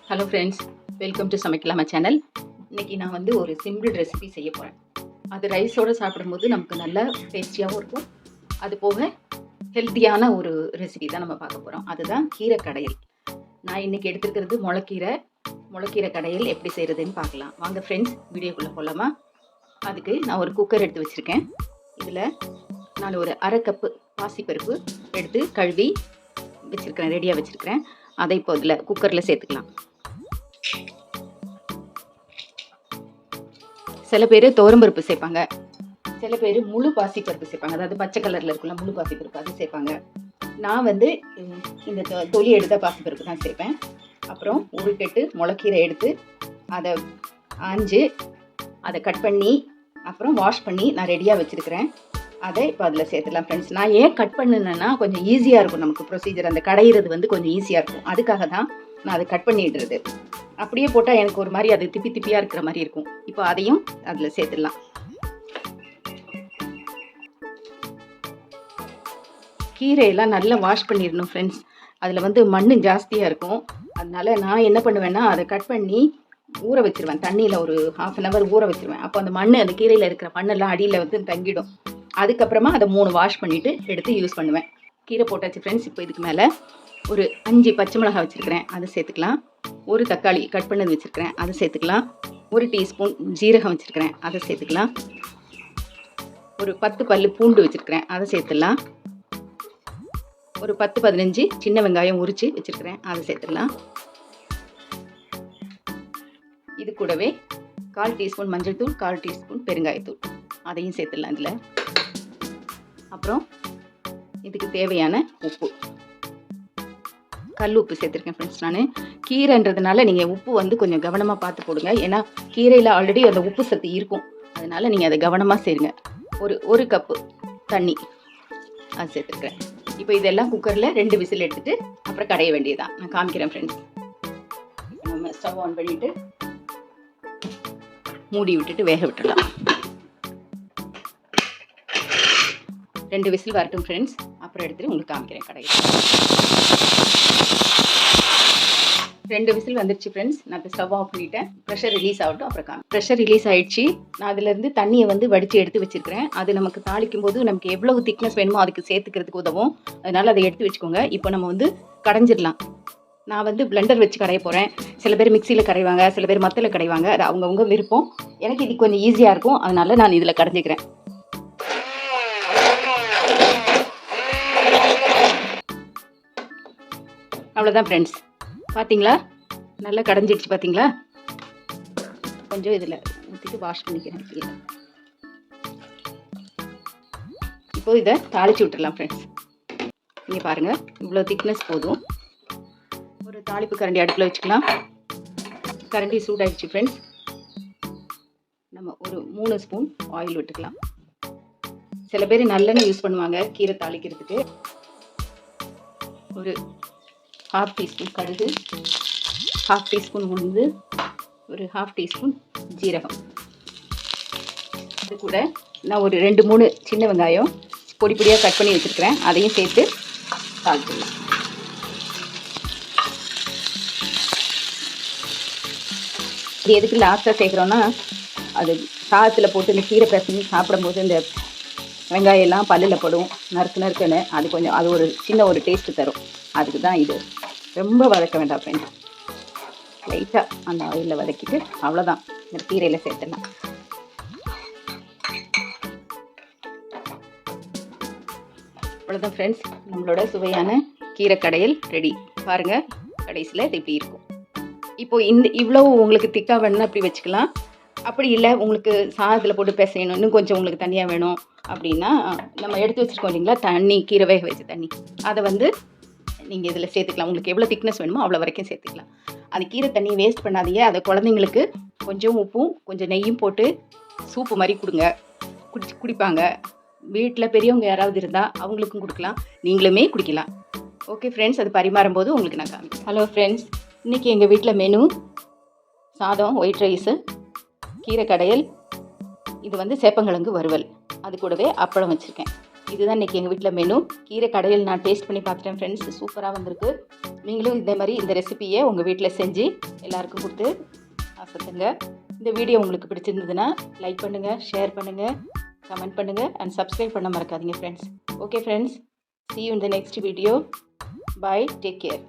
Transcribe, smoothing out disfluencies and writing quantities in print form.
Hello friends, welcome to Samaikalama channel. இன்றைக்கி நான் வந்து ஒரு சிம்பிள் ரெசிபி செய்ய போகிறேன். அது ரைஸோடு சாப்பிடும்போது நமக்கு நல்லா டேஸ்டியாகவும் இருக்கும். அது போக ஹெல்த்தியான ஒரு ரெசிபி தான் நம்ம பார்க்க போகிறோம். அதுதான் கீரை கடையல். நான் இன்றைக்கி எடுத்துருக்கிறது முளைக்கீரை கடையல் எப்படி செய்கிறதுன்னு பார்க்கலாம். வாங்க ஃப்ரெண்ட்ஸ், வீடியோக்குள்ளே போகலாமா? அதுக்கு நான் ஒரு குக்கர் எடுத்து வச்சுருக்கேன். இதில் நான் ஒரு அரை கப்பு பாசிப்பருப்பு எடுத்து கழுவி வச்சுருக்கிறேன், ரெடியாக வச்சுருக்கிறேன். அதை இப்போ இதில் குக்கரில் சேர்த்துக்கலாம். சில பேர் துவரம்பருப்பு சேர்ப்பாங்க, சில பேர் முழு பாசிப்பருப்பு சேர்ப்பாங்க. அதாவது பச்சை கலரில் இருக்குல்ல முழு பாசிப்பருப்பு, அது சேர்ப்பாங்க. நான் வந்து இந்த தொலி எடுத்த பாசிப்பருப்பு தான் சேர்ப்பேன். அப்புறம் ஒரு கட்டு முளைக்கீரை எடுத்து அதை ஆஞ்சு அதை கட் பண்ணி அப்புறம் வாஷ் பண்ணி நான் ரெடியாக வச்சுருக்கிறேன். அதை இப்போ அதில் சேர்த்துடலாம் ஃப்ரெண்ட்ஸ். நான் ஏன் கட் பண்ணுனேன்னா கொஞ்சம் ஈஸியாக இருக்கும் நமக்கு ப்ரொசீஜர். அந்த கடையிறது வந்து கொஞ்சம் ஈஸியாக இருக்கும், அதுக்காக தான் நான் அதை கட் பண்ணிடுறது. அப்படியே போட்டால் எனக்கு ஒரு மாதிரி அது திப்பியாக இருக்கிற மாதிரி இருக்கும். இப்போ அதையும் அதில் சேர்த்துடலாம். கீரையெல்லாம் நல்லா வாஷ் பண்ணிடணும் ஃப்ரெண்ட்ஸ். அதில் வந்து மண் ஜாஸ்தியாக இருக்கும். அதனால நான் என்ன பண்ணுவேன்னா அதை கட் பண்ணி ஊற வச்சுருவேன். தண்ணியில் ஒரு 1/2 hour ஊற வச்சுருவேன். அப்போ அந்த மண், அந்த கீரையில் இருக்கிற மண்ணெல்லாம் அடியில் வந்து தங்கிடும். அதுக்கப்புறமா அதை 3 வாஷ் பண்ணிவிட்டு எடுத்து யூஸ் பண்ணுவேன். கீரை போட்டாச்சு ஃப்ரெண்ட்ஸ். இப்போ இதுக்கு மேலே ஒரு 5 பச்சை மிளகாய் வச்சுருக்கிறேன், அதை சேர்த்துக்கலாம். ஒரு தக்காளி கட் பண்ணது வச்சுருக்கிறேன், அதை சேர்த்துக்கலாம். 1 டீஸ்பூன் ஜீரகம் வச்சுருக்கிறேன், அதை சேர்த்துக்கலாம். ஒரு 10 பல்லு பூண்டு வச்சுருக்கிறேன், அதை சேர்த்துடலாம். ஒரு 10-15 சின்ன வெங்காயம் உரித்து வச்சுருக்கிறேன், அதை சேர்த்துடலாம். இது கூடவே 1/4 டீஸ்பூன் மஞ்சள் தூள், 1/4 டீஸ்பூன் பெருங்காயத்தூள், அதையும் சேர்த்துடலாம் இதில். அப்புறம் இதுக்கு தேவையான உப்பு, கல் உப்பு சேர்த்துருக்கேன் ஃப்ரெண்ட்ஸ். நான் கீரைன்றதுனால நீங்கள் உப்பு வந்து கொஞ்சம் கவனமாக பார்த்து போடுங்க. ஏன்னா கீரையில் ஆல்ரெடி அந்த உப்பு சத்து இருக்கும், அதனால் நீங்கள் அதை கவனமாக சேருங்க. ஒரு கப்பு தண்ணி அது சேர்த்துருக்கேன். இப்போ இதெல்லாம் குக்கரில் 2 விசில் எடுத்துகிட்டு அப்புறம் கடைய வேண்டியதான். நான் காமிக்கிறேன் ஃப்ரெண்ட்ஸ். நம்ம ஸ்டவ் ஆன் பண்ணிவிட்டு மூடி விட்டுட்டு வேக விட்டுடலாம். 2 விசில் வரட்டும் ஃப்ரெண்ட்ஸ், அப்புறம் எடுத்துகிட்டு உங்களுக்கு காமிக்கிறேன் கடையில். 2 விசில் வந்துருச்சு ஃப்ரெண்ட்ஸ். நான் இப்போ ஸ்டவ் ஆஃப் பண்ணிவிட்டேன். ப்ரெஷர் ரிலீஸ் ஆகட்டும், அப்புறம் ப்ரெஷர் ரிலீஸ் ஆகிடுச்சு. நான் அதிலேருந்து தண்ணியை வந்து வடித்து எடுத்து வச்சுருக்கிறேன். அது நமக்கு தாளிக்கும் போது நமக்கு எவ்வளவு திக்னஸ் வேணுமோ அதுக்கு சேர்த்துக்கிறதுக்கு உதவும். அதனால் அதை எடுத்து வச்சுக்கோங்க. இப்போ நம்ம வந்து கடைஞ்சிடலாம். நான் வந்து பிளெண்டர் வச்சு கடைய போகிறேன். சில பேர் மிக்சியில் கடைவாங்க, சில பேர் மத்தில் கடைவாங்க. அது அவங்கவுங்க விருப்பம். எனக்கு இது கொஞ்சம் ஈஸியாக இருக்கும், அதனால் நான் இதில் கடைஞ்சிக்கிறேன். அவ்வளோதான் ஃப்ரெண்ட்ஸ். பார்த்தீங்களா, நல்லா கடைஞ்சிடுச்சு பார்த்தீங்களா. கொஞ்சம் இதில் ஊற்றிட்டு வாஷ் பண்ணிக்கிறேன். இப்போ இதை தாளித்து விட்டுடலாம் ஃப்ரெண்ட்ஸ். இங்கே பாருங்கள், இவ்வளோ திக்னஸ் போதும். ஒரு தாளிப்பு கரண்டி அடுப்பில் வச்சுக்கலாம். கரண்டி சூடாகிடுச்சு ஃப்ரெண்ட்ஸ். நம்ம ஒரு 3 ஸ்பூன் ஆயில் விட்டுக்கலாம். சில பேர் நல்லெண்ணெய் யூஸ் பண்ணுவாங்க கீரை தாளிக்கிறதுக்கு. ஒரு 1/2 டீஸ்பூன் கடுகு, 1/2 டீஸ்பூன் உளுந்து, ஒரு 1/2 டீஸ்பூன் ஜீரகம். அது கூட நான் ஒரு 2-3 சின்ன வெங்காயம் பொடி பொடியாக கட் பண்ணி வச்சுருக்கிறேன், அதையும் சேர்த்து தாளிச்சிடலாம். இது எதுக்கு லாஸ்ட்டாக சேர்க்குறோன்னா, அது சாதத்தில் போட்டு இந்த கீரை பிரச்சனை சாப்பிடும்போது இந்த வெங்காயம் எல்லாம் பல்லில் படும், நறுக்குன்னு. அது ஒரு சின்ன ஒரு டேஸ்ட்டு தரும். அதுக்கு தான் இது. ரொம்ப வதக்க வேண்டாம் ஃப்ரெண்ட்ஸ். லைட்டாக அந்த ஆயிலில் வதக்கிட்டு அவ்வளோதான், இந்த கீரையில் சேர்த்துடலாம். அவ்வளோதான் ஃப்ரெண்ட்ஸ், நம்மளோட சுவையான கீரை கடையல் ரெடி. பாருங்கள், கடைசியில் இது இப்படி இருக்கும். இப்போது இவ்வளோ உங்களுக்கு திக்காக வேணும்னா அப்படி வச்சுக்கலாம். அப்படி இல்லை, உங்களுக்கு சாதத்தில் போட்டு பிசையணும், இன்னும் கொஞ்சம் உங்களுக்கு தனியாக வேணும் அப்படின்னா நம்ம எடுத்து வச்சுருக்கோம் இல்லைங்களா தண்ணி, கீரை வேக வச்ச தண்ணி, அதை வந்து நீங்கள் இதில் சேர்த்துக்கலாம். உங்களுக்கு எவ்வளோ திக்னஸ் வேணுமோ அவ்வளோ வரைக்கும் சேர்த்துக்கலாம். அந்த கீரை தண்ணியை வேஸ்ட் பண்ணாதீங்க. அதை குழந்தைங்களுக்கு கொஞ்சம் உப்பும் கொஞ்சம் நெய்யும் போட்டு சூப்பு மாதிரி கொடுங்க, குடிப்பாங்க. வீட்டில் பெரியவங்க யாராவது இருந்தால் அவங்களுக்கும் கொடுக்கலாம், நீங்களுமே குடிக்கலாம். ஓகே ஃப்ரெண்ட்ஸ், அது பரிமாறும் போது உங்களுக்கு நான் காமிக்கிறேன். ஹலோ ஃப்ரெண்ட்ஸ், இன்றைக்கி எங்கள் வீட்டில் மெனு சாதம், ஒயிட் ரைஸு, கீரை கடையல், இது வந்து சேப்பங்கிழங்கு வறுவல், அது கூடவே அப்பளம் வச்சுருக்கேன். இதுதான் இன்றைக்கி எங்கள் வீட்டில் மெனு. கீரை கடையில் நான் டேஸ்ட் பண்ணி பார்த்துட்டேன் ஃப்ரெண்ட்ஸ், சூப்பராக வந்திருக்கு. நீங்களும் இதே மாதிரி இந்த ரெசிபியை உங்கள் வீட்டில் செஞ்சு எல்லாருக்கும் கொடுத்து ஆசைத்துங்க. இந்த வீடியோ உங்களுக்கு பிடிச்சிருந்ததுன்னா லைக் பண்ணுங்கள், ஷேர் பண்ணுங்கள், கமெண்ட் பண்ணுங்கள் அண்ட் சப்ஸ்கிரைப் பண்ண மறக்காதீங்க friends. Okay friends, see you in the next video. Bye, take care.